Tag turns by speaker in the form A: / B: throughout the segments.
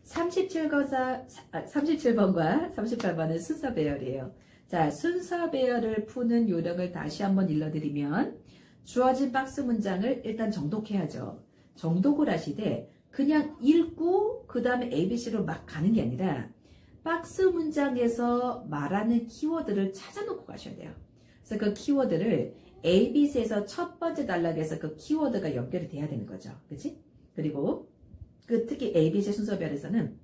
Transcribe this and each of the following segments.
A: 37번과 38번은 순서 배열이에요. 자, 순서 배열을 푸는 요령을 다시 한번 일러드리면 주어진 박스 문장을 일단 정독해야죠. 정독을 하시되 그냥 읽고 그 다음에 ABC로 막 가는 게 아니라 박스 문장에서 말하는 키워드를 찾아놓고 가셔야 돼요. 그래서 그 키워드를 ABC에서 첫 번째 단락에서 그 키워드가 연결이 돼야 되는 거죠. 그치? 그리고 특히 ABC 순서별에서는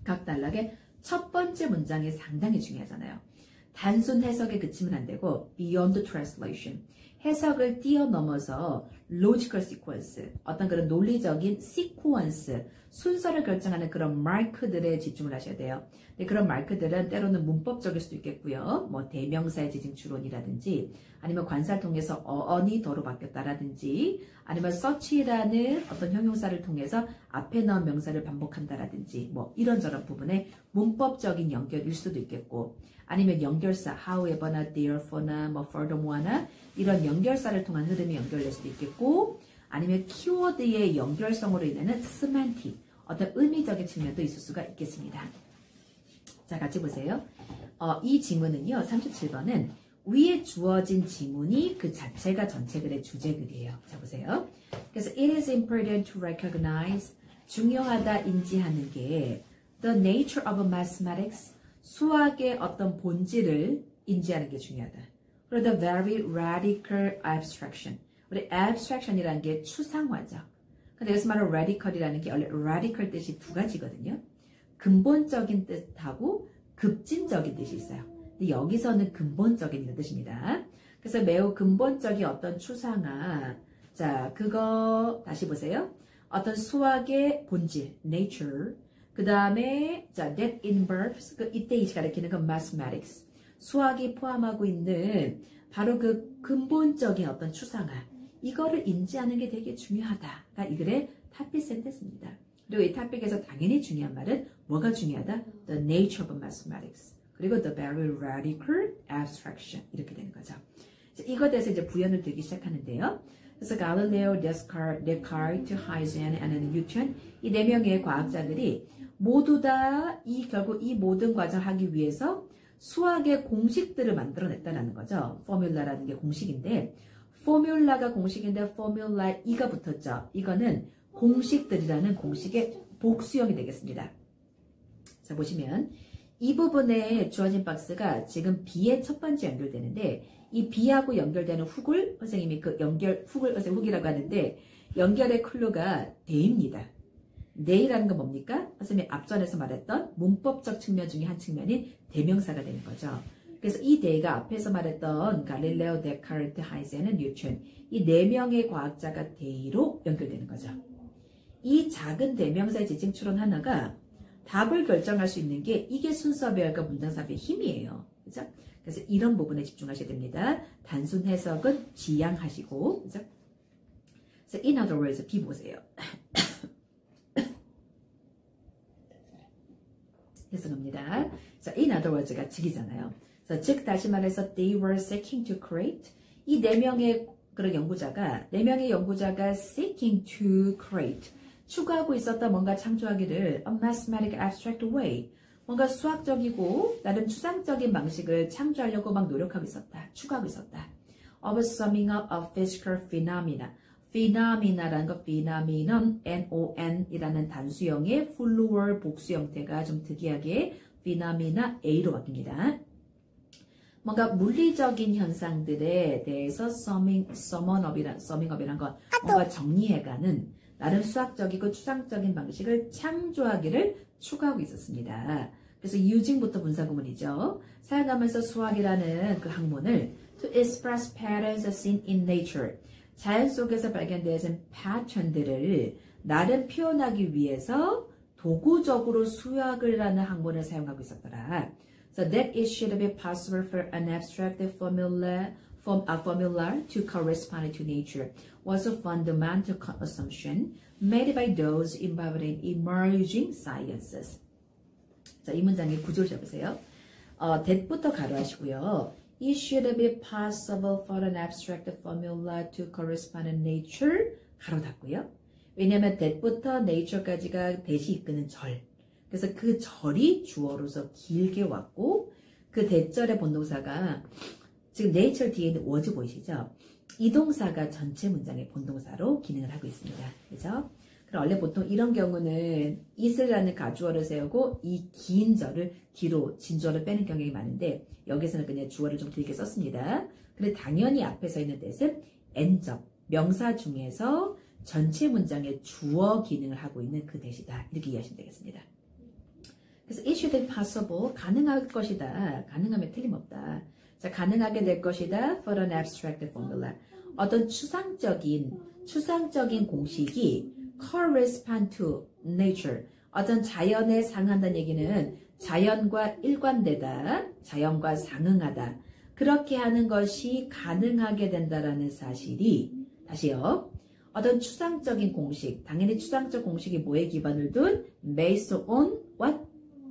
A: 각 단락의 첫 번째 문장이 상당히 중요하잖아요. 단순 해석에 그치면 안 되고 beyond translation, 해석을 뛰어넘어서 logical sequence, 어떤 그런 논리적인 sequence, 순서를 결정하는 그런 마크들에 집중을 하셔야 돼요. 근데 그런 마크들은 때로는 문법적일 수도 있겠고요. 뭐 대명사의 지칭 추론이라든지 아니면 관사를 통해서 어언이 더로 바뀌었다라든지 아니면 such라는 어떤 형용사를 통해서 앞에 나온 명사를 반복한다라든지 뭐 이런저런 부분에 문법적인 연결일 수도 있겠고 아니면 연결사 however나 therefore나 뭐 furthermore나 이런 연결사를 통한 흐름이 연결될 수도 있겠고 아니면 키워드의 연결성으로 인해는 semantic, 어떤 의미적인 측면도 있을 수가 있겠습니다. 자, 같이 보세요. 이 지문은요, 37번은 위에 주어진 지문이 그 자체가 전체 글의 주제 글이에요. 자, 보세요. 그래서 it is important to recognize, 중요하다 인지하는 게 the nature of mathematics, 수학의 어떤 본질을 인지하는 게 중요하다. 그리고 the very radical abstraction, 우리 abstraction이라는 게 추상화죠. 근데 여기서 말하는 radical이라는 게 원래 radical 뜻이 두 가지거든요. 근본적인 뜻하고 급진적인 뜻이 있어요. 근데 여기서는 근본적인 이런 뜻입니다. 그래서 매우 근본적인 어떤 추상화. 자, 그거 다시 보세요. 어떤 수학의 본질, nature. 그 다음에 자, that involves, 이때 이 가리키는 건 mathematics. 수학이 포함하고 있는 바로 그 근본적인 어떤 추상화. 이거를 인지하는 게 되게 중요하다가 이 글의 탑픽 센텐스입니다. 그리고 이 탑픽에서 당연히 중요한 말은 뭐가 중요하다? The nature of mathematics. 그리고 the very radical abstraction. 이렇게 되는 거죠. 이것에 대해서 이제 부연을 들기 시작하는데요. 그래서 갈릴레오, 데카르트, 하이젠, and 뉴턴 이 네 명의 과학자들이 모두 다 결국 이 모든 과정을 하기 위해서 수학의 공식들을 만들어냈다는 거죠. 포뮬라라는 게 공식인데 포뮬라가 공식인데 포뮬라 E가 붙었죠. 이거는 공식들이라는 공식의 복수형이 되겠습니다. 자, 보시면 이 부분에 주어진 박스가 지금 B의 첫 번째 연결되는데 이 B하고 연결되는 훅을 선생님이 그 훅을 선생님 훅이라고 하는데 연결의 클루가 대입니다. 네이라는 건 뭡니까? 선생님이 앞전에서 말했던 문법적 측면 중에 한 측면인 대명사가 되는 거죠. 그래서 이 대가 앞에서 말했던 갈릴레오, 데카르트, 하이젠, 뉴턴 이 네 명의 과학자가 대의로 연결되는 거죠. 이 작은 대명사의 지칭 추론 하나가 답을 결정할 수 있는 게 이게 순서배열과 문장삽의 힘이에요. 그죠? 그래서 이런 부분에 집중하셔야 됩니다. 단순 해석은 지양하시고, 그죠? 그래서 in other words, B 보세요. 해석합니다. 자, in other words가 즉이잖아요. 즉 다시 말해서 they were seeking to create 이 네 명의 그런 연구자가 seeking to create 추구하고 있었던 뭔가 창조하기를 a mathematical abstract way 뭔가 수학적이고 나름 추상적인 방식을 창조하려고 막 노력하고 있었다. 추구하고 있었다. of summing up of physical phenomena phenomena라는 거 phenomenon N-O-N이라는 단수형의 플루얼 복수 형태가 좀 특이하게 phenomena A로 바뀝니다. 뭔가 물리적인 현상들에 대해서 summing up이란 건 뭔가 정리해가는 나름 수학적이고 추상적인 방식을 창조하기를 추구하고 있었습니다. 그래서 using부터 분사구문이죠. 사용하면서 수학이라는 그 학문을 to express patterns seen in nature 자연 속에서 발견되어진 패턴들을 나름 표현하기 위해서 도구적으로 수학이라는 학문을 사용하고 있었더라. So that it should be possible for an abstract formula to correspond to nature was a fundamental assumption made by those involved in emerging sciences. 자, 이 문장의 구조를 잡으세요. that부터 가로하시고요. It should be possible for an abstract formula to correspond to nature 가로 닫고요. 왜냐하면 that부터 nature까지가 대시 이끄는 절. 그래서 그 절이 주어로서 길게 왔고 그 대절의 본동사가 지금 nature 뒤에 있는 was 보이시죠? 이 동사가 전체 문장의 본동사로 기능을 하고 있습니다. 그죠? 그럼 원래 보통 이런 경우는 is라는 가주어를 세우고 이 긴 절을 뒤로 진주어를 빼는 경향이 많은데 여기서는 그냥 주어를 좀 길게 썼습니다. 근데 당연히 앞에 서 있는 뜻은 n접, 명사 중에서 전체 문장의 주어 기능을 하고 있는 그 대시다. 이렇게 이해하시면 되겠습니다. 그래서 it should be possible, 가능할 것이다. 가능하면 틀림없다. 자, 가능하게 될 것이다. for an abstract formula. 어떤 추상적인 공식이 correspond to nature. 어떤 자연에 상한다는 얘기는 자연과 일관되다. 자연과 상응하다. 그렇게 하는 것이 가능하게 된다라는 사실이 다시요. 어떤 추상적인 공식, 당연히 추상적 공식이 뭐에 기반을 둔? based on what?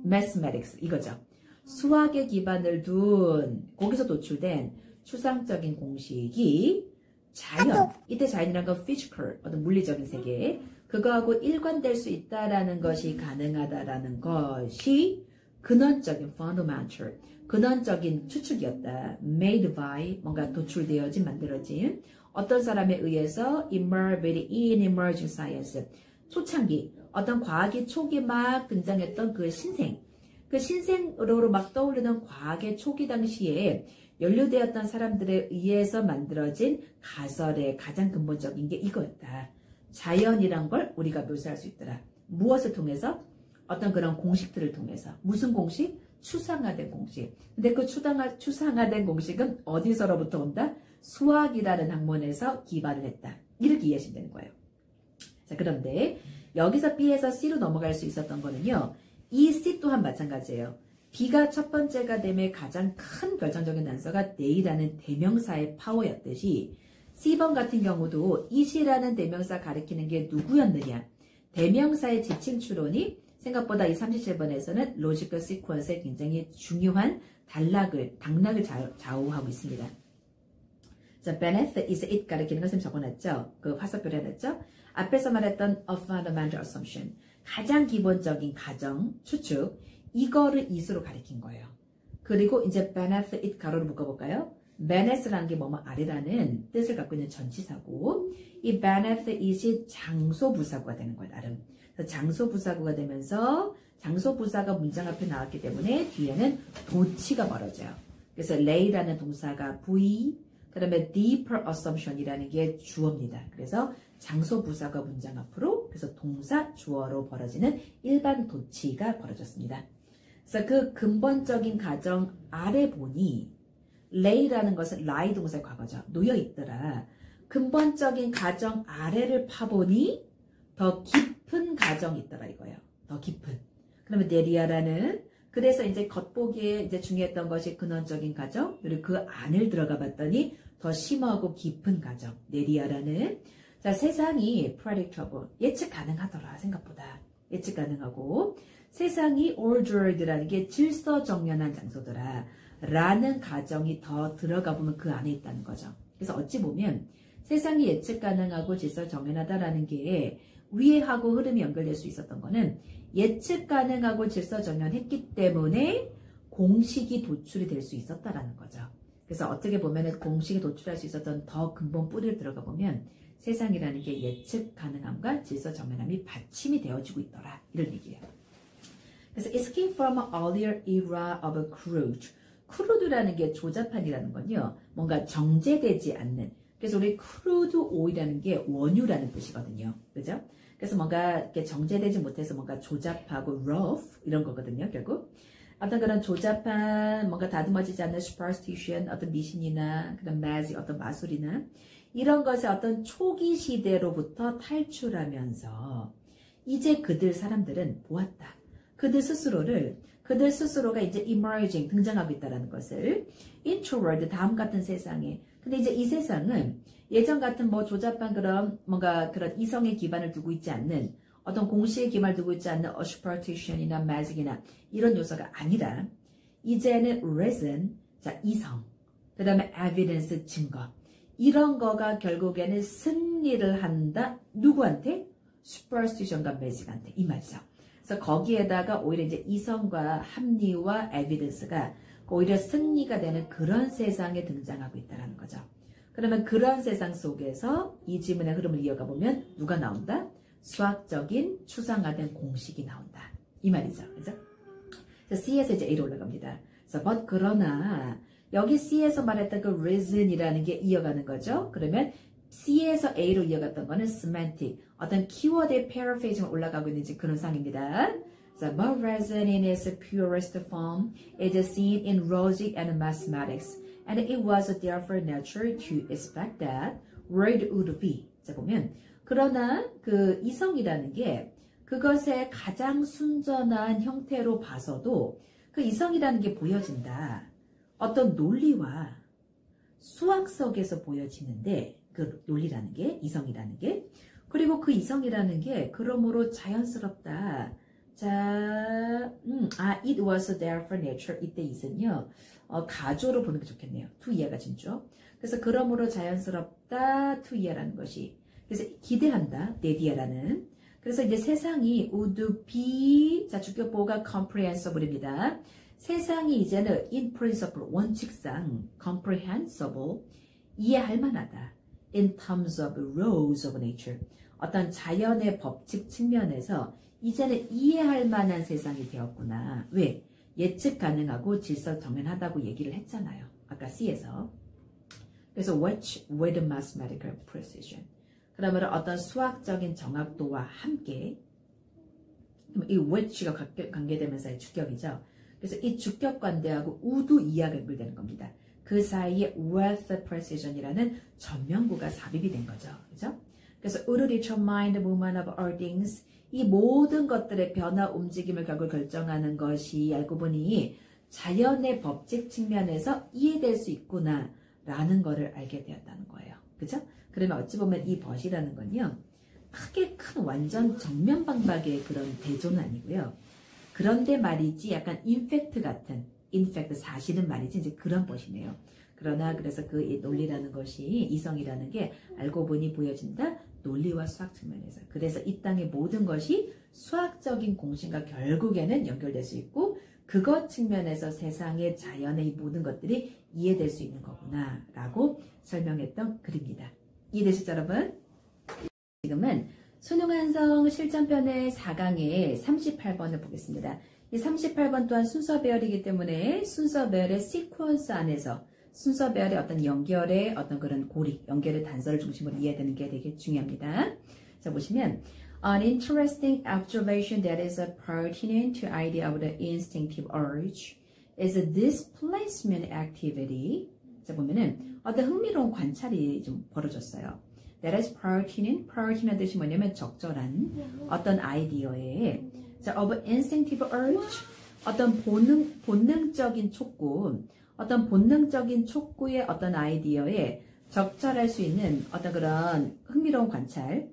A: mathematics 이거죠. 수학에 기반을 둔 거기서 도출된 추상적인 공식이 자연, 이때 자연이란 건 physical, 어떤 물리적인 세계 그거하고 일관될 수 있다라는 것이 가능하다라는 것이 근원적인 fundamental, 근원적인 추측이었다. made by, 뭔가 도출되어진, 만들어진 어떤 사람에 의해서 emerged in emerging science, 초창기, 어떤 과학이 초기 막 등장했던 그 신생으로 막 떠오르는 과학의 초기 당시에 연루되었던 사람들에 의해서 만들어진 가설의 가장 근본적인 게 이거였다. 자연이란 걸 우리가 묘사할 수 있더라. 무엇을 통해서? 어떤 그런 공식들을 통해서. 무슨 공식? 추상화된 공식. 근데 그 추상화된 공식은 어디서로부터 온다? 수학이라는 학문에서 기반을 했다. 이렇게 이해하시면 되는 거예요. 자, 그런데 여기서 B에서 C로 넘어갈 수 있었던 거는요. 이 C 또한 마찬가지예요. B가 첫 번째가 됨의 가장 큰 결정적인 단서가 they라는 대명사의 파워였듯이 C번 같은 경우도 it이라는 대명사 가리키는 게 누구였느냐. 대명사의 지칭 추론이 생각보다 이 37번에서는 로지컬 시퀀스에 굉장히 중요한 당락을 좌우하고 있습니다. 자, benefit is it 가리키는 것을 적어놨죠. 그 화살표를 해놨죠. 앞에서 말했던 a fundamental assumption, 가장 기본적인 가정, 추측, 이거를 it으로 가리킨 거예요. 그리고 이제 benefit it 가로로 묶어볼까요? benefit라는 게 뭐뭐 아래라는 뜻을 갖고 있는 전치사고 이 benefit it이 장소부사구가 되는 거예요. 나름. 그래서 장소부사구가 되면서 장소부사가 문장 앞에 나왔기 때문에 뒤에는 도치가 벌어져요. 그래서 lay라는 동사가 V, 그 다음에 deeper assumption이라는 게 주어입니다. 그래서 장소부사가 문장 앞으로, 그래서 동사, 주어로 벌어지는 일반 도치가 벌어졌습니다. 그래서 그 근본적인 가정 아래 보니 lay라는 것은 lie 동사의 과거죠. 놓여있더라. 근본적인 가정 아래를 파보니 더 깊은 가정이 있더라 이거예요. 더 깊은. 그러면 내리아라는 그래서 이제 겉보기에 이제 중요했던 것이 근원적인 가정, 그리고 그 안을 들어가 봤더니 더 심하고 깊은 가정, 내리아라는. 자, 세상이 predictable, 예측 가능하더라, 생각보다. 예측 가능하고, 세상이 ordered라는 게 질서정연한 장소더라, 라는 가정이 더 들어가 보면 그 안에 있다는 거죠. 그래서 어찌 보면 세상이 예측 가능하고 질서정연하다라는 게 위에하고 흐름이 연결될 수 있었던 거는 예측 가능하고 질서정연했기 때문에 공식이 도출이 될 수 있었다라는 거죠. 그래서 어떻게 보면 공식이 도출할 수 있었던 더 근본 뿌리를 들어가 보면 세상이라는 게 예측 가능함과 질서정연함이 받침이 되어지고 있더라. 이런 얘기예요. 그래서 it came from an earlier era of crude. crude라는 게 조잡한이라는 건요. 뭔가 정제되지 않는. 그래서 우리 crude oil이라는 게 원유라는 뜻이거든요. 그죠? 그래서 뭔가 이렇게 정제되지 못해서 뭔가 조잡하고 rough 이런 거거든요. 결국 어떤 그런 조잡한 뭔가 다듬어지지 않는 superstition, 어떤 미신이나 그런 magic, 어떤 마술이나 이런 것의 어떤 초기 시대로부터 탈출하면서 이제 사람들은 보았다. 그들 스스로가 이제 emerging, 등장하고 있다는 것을 into world, 다음 같은 세상에. 근데 이제 이 세상은 예전 같은 뭐 조잡한 그런 뭔가 그런 이성의 기반을 두고 있지 않는 어떤 공식의 기반을 두고 있지 않는 superstition이나 magic이나 이런 요소가 아니라 이제는 reason, 자 이성, 그 다음에 evidence, 증거 이런 거가 결국에는 승리를 한다. 누구한테? superstition과 magic한테 이 말이죠. 그래서 거기에다가 오히려 이제 이성과 합리와 에비던스가 오히려 승리가 되는 그런 세상에 등장하고 있다는 거죠. 그러면 그런 세상 속에서 이 지문의 흐름을 이어가 보면 누가 나온다? 수학적인 추상화된 공식이 나온다. 이 말이죠. 그죠? C에서 이제 A로 올라갑니다. 그래서 but 그러나 여기 C에서 말했던 그 reason이라는 게 이어가는 거죠. 그러면 C에서 A로 이어갔던 거는 semantic, 어떤 키워드의 paraphrasing 올라가고 있는 그런 상입니다. So, but reason in its purest form is seen in logic and mathematics, and it was therefore natural to expect that word would be. 자, 보면 그러나 그 이성이라는 게 그것의 가장 순전한 형태로 봐서도 그 이성이라는 게 보여진다. 어떤 논리와 수학 속에서 보여지는데 그 논리라는 게, 이성이라는 게, 그리고 그 이성이라는 게 그러므로 자연스럽다. 자, it was therefore natural. 이때 is은요, 가조로 보는 게 좋겠네요. to 이해가 진죠. 그래서 그러므로 자연스럽다, to 이해라는 것이. 그래서 기대한다, 내디아라는. 그래서 이제 세상이 would be, 자, 주격보호가 comprehensible입니다. 세상이 이제는 in principle, 원칙상 comprehensible, 이해할 만하다. in terms of laws of nature, 어떤 자연의 법칙 측면에서 이제는 이해할 만한 세상이 되었구나. 왜? 예측 가능하고 질서정연하다고 얘기를 했잖아요. 아까 C에서. 그래서 which with mathematical precision. 그러면 어떤 수학적인 정확도와 함께 이 which가 관계되면서의 주격이죠. 그래서 이 주격 관대하고 우도 이하가 연결되는 겁니다. 그 사이에 with precision이라는 전면구가 삽입이 된 거죠. 그죠? 그래서 would determine the movement of all things. 이 모든 것들의 변화, 움직임을 결국 결정하는 것이 알고 보니 자연의 법칙 측면에서 이해될 수 있구나 라는 거를 알게 되었다는 거예요. 그죠? 그러면 어찌 보면 이 벗이라는 건요, 크게 큰 완전 정면 방박의 그런 대조는 아니고요. 그런데 말이지 약간 인팩트 같은, 인팩트 사실은 말이지 이제 그런 벗이네요. 그러나 그래서 그 논리라는 것이, 이성이라는 게 알고 보니 보여진다. 논리와 수학 측면에서. 그래서 이 땅의 모든 것이 수학적인 공식과 결국에는 연결될 수 있고 그것 측면에서 세상의 자연의 모든 것들이 이해될 수 있는 거구나 라고 설명했던 글입니다. 이해되시죠 여러분? 지금은 수능완성 실전편의 4강의 38번을 보겠습니다. 이 38번 또한 순서 배열이기 때문에 순서 배열의 시퀀스 안에서 순서 배열의 어떤 연결의 어떤 그런 고리, 연결의 단서를 중심으로 이해되는 게 되게 중요합니다. 자, 보시면 An interesting observation that is pertinent to idea of the instinctive urge is the displacement activity. 자, 보면은 어떤 흥미로운 관찰이 좀 벌어졌어요. That is pertinent. pertinent 뜻이 뭐냐면 적절한 어떤 아이디어에 자, of instinctive urge, 어떤 본능적인 촉구, 어떤 본능적인 촉구의 어떤 아이디어에 적절할 수 있는 어떤 그런 흥미로운 관찰.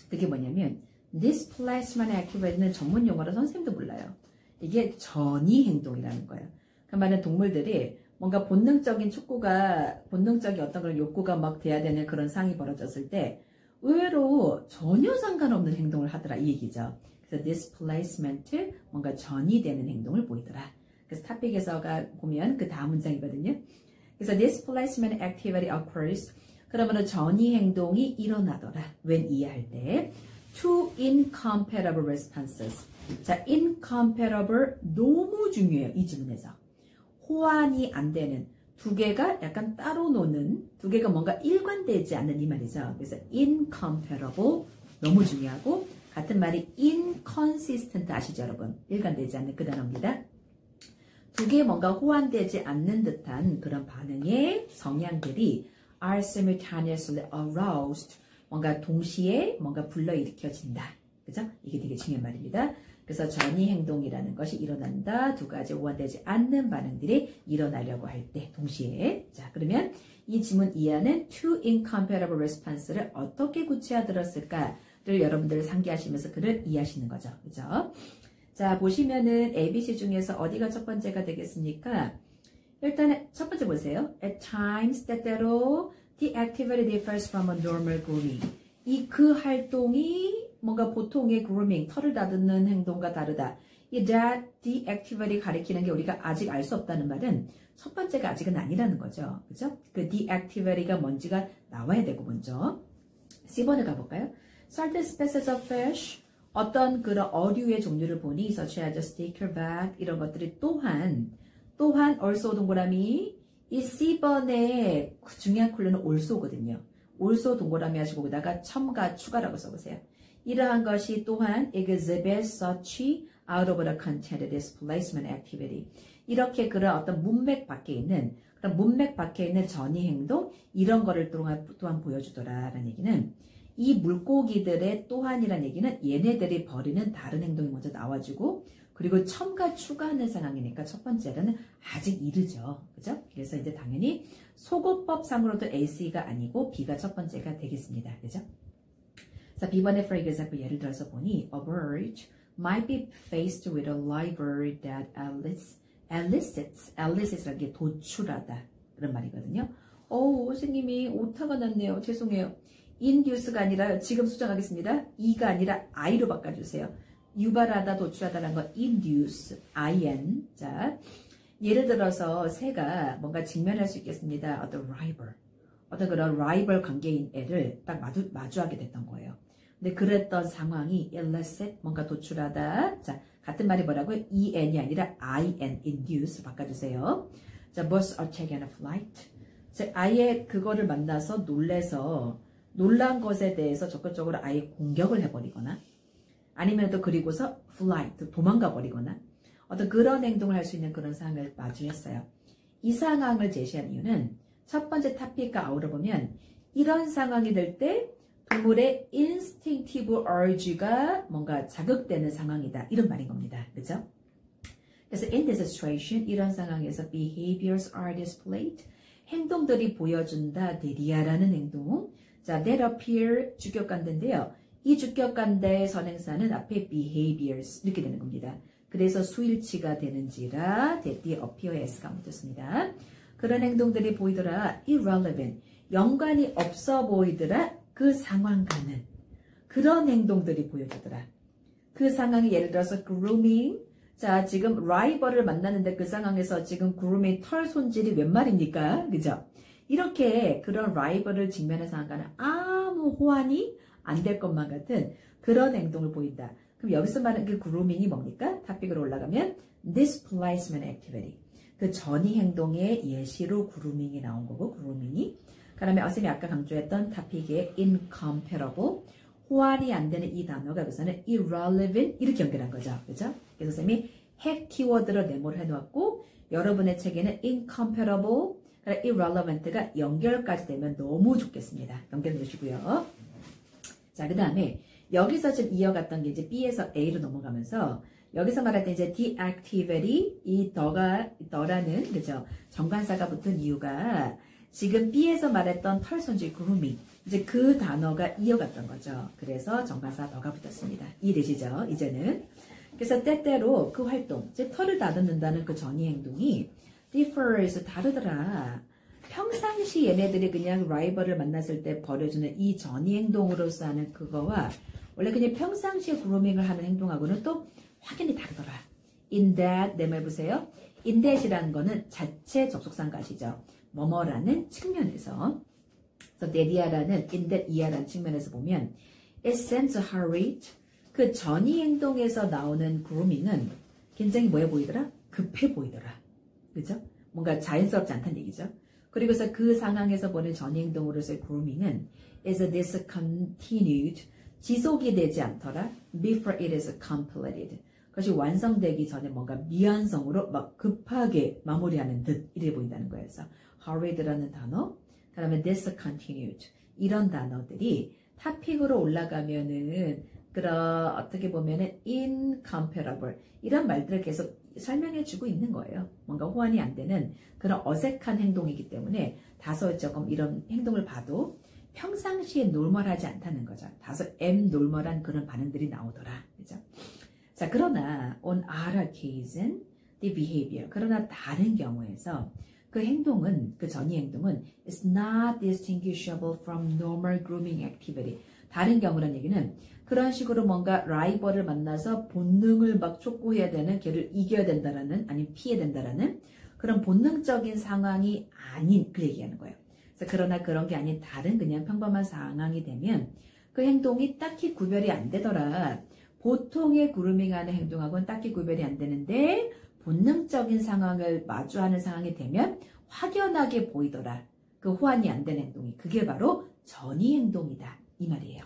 A: 그게 뭐냐면 displacement activity는 전문 용어로 선생님도 몰라요. 이게 전이 행동이라는 거예요. 그 말은 동물들이 뭔가 본능적인 촉구가, 본능적인 어떤 그런 욕구가 막 돼야 되는 그런 상황이 벌어졌을 때 의외로 전혀 상관없는 행동을 하더라 이 얘기죠. 그래서 displacement, 뭔가 전이 되는 행동을 보이더라. 그래서 탑픽에서가 보면 그 다음 문장이거든요. 그래서 displacement activity occurs. 그러면 전이 행동이 일어나더라. when 이해할 때. two incompatible responses. 자, incompatible 너무 중요해요. 이 질문에서. 호환이 안 되는 두 개가 약간 따로 노는, 두 개가 뭔가 일관되지 않는 이 말이죠. 그래서 incompatible 너무 중요하고 같은 말이 inconsistent 아시죠 여러분? 일관되지 않는 그 단어입니다. 두 개 뭔가 호환되지 않는 듯한 그런 반응의 성향들이 are simultaneously aroused. 뭔가 동시에 뭔가 불러일으켜진다. 그죠? 이게 되게 중요한 말입니다. 그래서 전이 행동이라는 것이 일어난다. 두 가지 호환되지 않는 반응들이 일어나려고 할 때 동시에. 자, 그러면 이 지문 이하는 two incompatible response를 어떻게 구체화들었을까를 여러분들 상기하시면서 그를 이해하시는 거죠. 그죠? 자, 보시면은 ABC 중에서 어디가 첫 번째가 되겠습니까? 일단 첫 번째 보세요. At times, 때때로 the activity differs from a normal grooming. 이 그 활동이 뭔가 보통의 grooming, 털을 다듬는 행동과 다르다. 이 deactivity 가리키는 게 우리가 아직 알 수 없다는 말은 첫 번째가 아직은 아니라는 거죠. 그죠? 그 deactivity가 뭔지가 나와야 되고 먼저. C번에 가볼까요? Certain species of fish, 어떤 그런 어류의 종류를 보니 such as stickerback 이런 것들이 또한 also 동그라미 이 C번의 중요한 클루는 also거든요. also 동그라미 하시고 거기다가 첨가 추가라고 써보세요. 이러한 것이 또한 exhibit such out of the content displacement activity. 이렇게 그런 어떤 문맥 밖에 있는 그런 문맥 밖에 있는 전이 행동 이런 거를 또한 보여주더라라는 얘기는 이 물고기들의 또한이라는 얘기는 얘네들이 벌이는 다른 행동이 먼저 나와주고 그리고 첨가 추가하는 상황이니까 첫 번째는 아직 이르죠. 그죠? 그래서 이제 당연히 소거법상으로도 AC가 아니고 B가 첫 번째가 되겠습니다. 그죠? 자, B번에 for example 예를 들어서 보니 a bird might be faced with a live bird that elicits라는 게 도출하다 그런 말이거든요. 선생님이 오타가 났네요. 죄송해요. induce가 아니라 지금 수정하겠습니다. E가 아니라 I로 바꿔주세요. 유발하다, 도출하다라는 건 induce, in. 자, 예를 들어서 새가 뭔가 직면할 수 있겠습니다. 어떤 그런 rival 관계인 애를 딱 마주하게 됐던 거예요. 근데 그랬던 상황이 elicit, 뭔가 도출하다. 자, 같은 말이 뭐라고요? en이 아니라 in, induce 바꿔주세요. 자, birds are taken a flight. 자, 아예 그거를 만나서 놀란 것에 대해서 적극적으로 아예 공격을 해버리거나 아니면 또 그리고서 flight, 도망가 버리거나 어떤 그런 행동을 할 수 있는 그런 상황을 마주했어요. 이 상황을 제시한 이유는 첫 번째 토픽과 아우러 보면 이런 상황이 될 때 동물의 instinctive urge가 뭔가 자극되는 상황이다. 이런 말인 겁니다. 그죠? 그래서 in this situation, 이런 상황에서 behaviors are displayed. 행동들이 보여준다. 데리아라는 행동. 자, that appear 주격관대인데요. 이 주격관대의 선행사는 앞에 behaviors 이렇게 되는 겁니다. 그래서 수일치가 되는지라 that appear as가 붙었습니다. 그런 행동들이 보이더라. irrelevant. 연관이 없어 보이더라. 그 상황과는. 그런 행동들이 보여지더라. 그 상황이 예를 들어서 grooming. 자, 지금 라이벌을 만나는데 그 상황에서 지금 grooming 털 손질이 웬 말입니까? 그죠? 이렇게 그런 라이벌을 직면한 상황과는 아무 호환이 안 될 것만 같은 그런 행동을 보인다. 그럼 여기서 말하는 그 grooming이 뭡니까? 토픽으로 올라가면 displacement activity. 그 전이 행동의 예시로 grooming이 나온 거고 grooming이. 그 다음에 선생님이 아까 강조했던 토픽의 incomparable. 호환이 안 되는 이 단어가 여기서는 irrelevant 이렇게 연결한 거죠. 그죠? 그래서 선생님이 핵 키워드로 메모를 해놓았고 여러분의 책에는 incomparable, irrelevant가 연결까지 되면 너무 좋겠습니다. 연결해 주시고요. 자, 그 다음에 여기서 지금 이어갔던 게 이제 B에서 A로 넘어가면서 여기서 말할 때 이제 deactivity 이 더라는 그죠? 정관사가 붙은 이유가 지금 B에서 말했던 털 손질 grooming 이제 그 단어가 이어갔던 거죠. 그래서 정관사 더가 붙었습니다. 이해되시죠? 이제는. 그래서 때때로 그 활동, 즉 털을 다듬는다는 그 전이 행동이 differs 다르더라. 평상시 얘네들이 그냥 라이벌을 만났을 때 벌여주는 이 전이 행동으로서 하는 그거와 원래 그냥 평상시에 그루밍을 하는 행동하고는 또 확연히 다르더라. in that, 내 말 보세요. in that이라는 거는 자체 접속사인가시죠. 뭐뭐라는 측면에서. 그래서 that이라는 in that 이하라는 측면에서 보면 it seems hurried. 그 전이 행동에서 나오는 grooming은 굉장히 뭐해 보이더라? 급해 보이더라. 그죠? 뭔가 자연스럽지 않다는 얘기죠. 그리고서 그 상황에서 보는 전이 행동으로서의 grooming은 is discontinued. 지속이 되지 않더라. before it is completed. 그것이 완성되기 전에 뭔가 미완성으로 막 급하게 마무리하는 듯 이래 보인다는 거예요. 그래서 hurried라는 단어, 그 다음에 discontinued 이런 단어들이 토픽으로 올라가면은 그런 어떻게 보면은 incomparable 이런 말들을 계속 설명해주고 있는 거예요. 뭔가 호환이 안 되는 그런 어색한 행동이기 때문에 다소 조금 이런 행동을 봐도 평상시에 놀멀하지 않다는 거죠. 다소 abnormal한 그런 반응들이 나오더라. 그죠? 자, 그러나 on other cases, the behavior. 그러나 다른 경우에서 그 행동은, 그 전이 행동은 is not distinguishable from normal grooming activity. 다른 경우란 얘기는 그런 식으로 뭔가 라이벌을 만나서 본능을 막 촉구해야 되는, 걔를 이겨야 된다라는, 아니면 피해야 된다라는 그런 본능적인 상황이 아닌 그 얘기하는 거예요. 그래서 그러나 그런 게 아닌 다른 그냥 평범한 상황이 되면 그 행동이 딱히 구별이 안 되더라. 보통의 그루밍하는 행동하고는 딱히 구별이 안 되는데 본능적인 상황을 마주하는 상황이 되면 확연하게 보이더라. 그 호환이 안 되는 행동이. 그게 바로 전이 행동이다. 이 말이에요.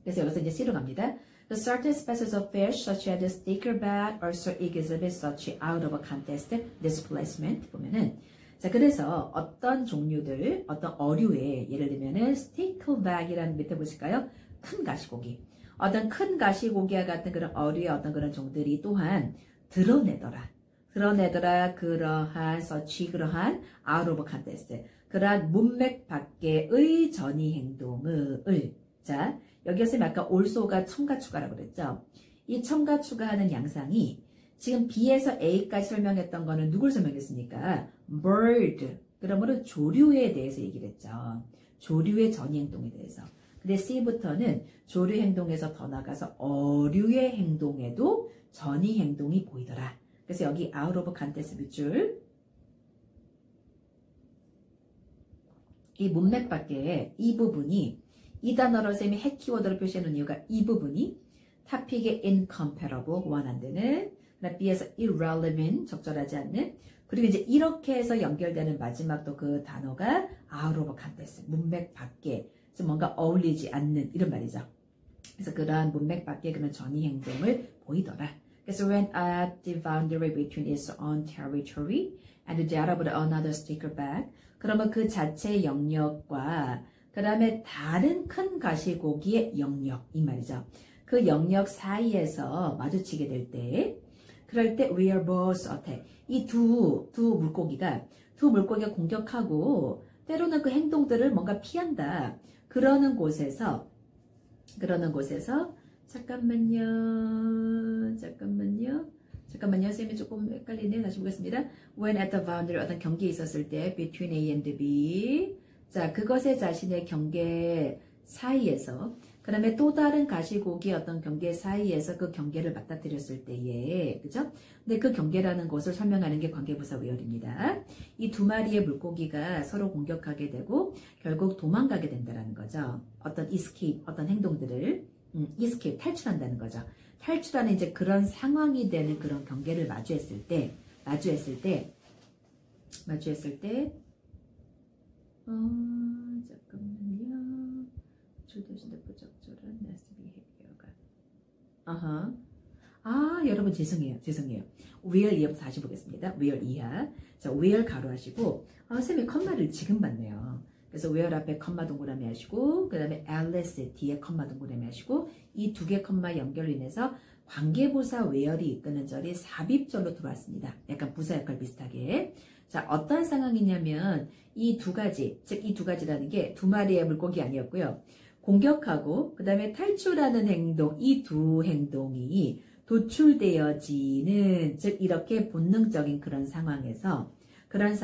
A: 그래서 여기서 이제 C로 갑니다. The certain species of fish, such as the stickerback, also exhibit such out of context displacement. 보면은 자, 그래서 어떤 종류들, 어떤 어류의 예를 들면은 stickerback이라는 밑에 보실까요? 큰 가시고기. 어떤 큰 가시고기와 같은 그런 어류의 어떤 그런 종들이 또한 드러내더라. 그러한 그러한 out of context. 그러한 문맥 밖의 전이 행동을. 자, 여기서 아까 also가 첨가 추가라고 그랬죠. 이 첨가 추가하는 양상이 지금 B에서 A까지 설명했던 거는 누굴 설명했습니까? bird. 그러므로 조류에 대해서 얘기를 했죠. 조류의 전이 행동에 대해서. 근데 C부터는 조류 행동에서 더 나가서 어류의 행동에도 전이 행동이 보이더라. 그래서 여기 out of context 밑줄. 이 문맥 밖에 이 부분이 이 단어로 쌤이 핵 키워드로 표시해 놓은 이유가 이 부분이 타픽의 incomparable, 호환 안 되는, 그다음 B에서 irrelevant, 적절하지 않는, 그리고 이제 이렇게 해서 연결되는 마지막 또 그 단어가 out of context, 문맥 밖에, 좀 뭔가 어울리지 않는 이런 말이죠. 그래서 그러한 문맥 밖에 그런 전이 행동을 보이더라. 그래서 when at the boundary between its own territory and the data of another stickerback, 그러면 그 자체의 영역과 그 다음에 다른 큰 가시고기의 영역, 이 말이죠. 그 영역 사이에서 마주치게 될 때, 그럴 때 we are both attack. 이 두 물고기가 공격하고 때로는 그 행동들을 뭔가 피한다. 그러는 곳에서 잠깐만요. 쌤이 조금 헷갈리네. 다시 보겠습니다. When at the boundary, 어떤 경계에 있었을 때 between A and B. 자, 그것의 자신의 경계 사이에서, 그 다음에 또 다른 가시고기 어떤 경계 사이에서 그 경계를 맞닥뜨렸을 때에, 그죠? 근데 그 경계라는 것을 설명하는 게 관계부사 where입니다. 이 두 마리의 물고기가 서로 공격하게 되고 결국 도망가게 된다는 거죠. 어떤 escape, 어떤 행동들을 escape, 탈출한다는 거죠. 탈출하는 이제 그런 상황이 되는 그런 경계를 마주했을 때 잠깐만요. 주도진의 부적절한 nest behavior가. 여러분 죄송해요. where 이하부터 다시 보겠습니다. where 이하. 자, where 가로하시고, 쌤이 컴마를 지금 봤네요. 그래서 where 앞에 컴마 동그라미 하시고, 그 다음에 ls 뒤에 컴마 동그라미 하시고, 이 두 개 컴마 연결로 인해서 관계부사 where이 이끄는 절이 삽입절로 들어왔습니다. 약간 부사 역할 비슷하게. 자, 어떤 상황이냐면 이 두 가지, 즉 이 두 가지라는 게 두 마리의 물고기 아니었고요. 공격하고 그 다음에 탈출하는 행동, 이 두 행동이 도출되어지는, 즉 이렇게 본능적인 그런 상황에서 그런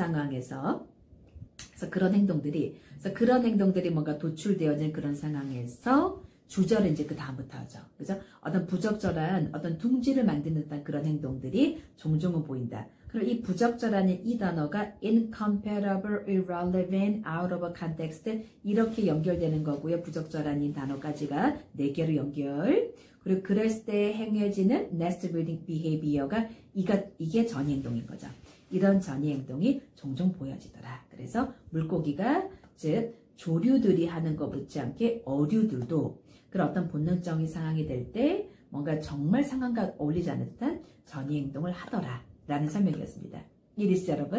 A: 행동들이 뭔가 도출되어진 그런 상황에서 주절은 이제 그 다음부터 하죠. 그죠? 어떤 부적절한 어떤 둥지를 만드는 듯한 그런 행동들이 종종은 보인다. 그럼 이 부적절한 이 단어가 incomparable, irrelevant, out of context 이렇게 연결되는 거고요. 부적절한 이 단어까지가 4개로 연결. 그리고 그랬을 때 행해지는 nest building behavior가 이게 전이 행동인 거죠. 이런 전이 행동이 종종 보여지더라. 그래서 물고기가 즉 조류들이 하는 것 못지않게 어류들도 그런 어떤 본능적인 상황이 될 때 뭔가 정말 상황과 어울리지 않는 듯한 전이 행동을 하더라 라는 설명이었습니다. 이해되시죠 여러분?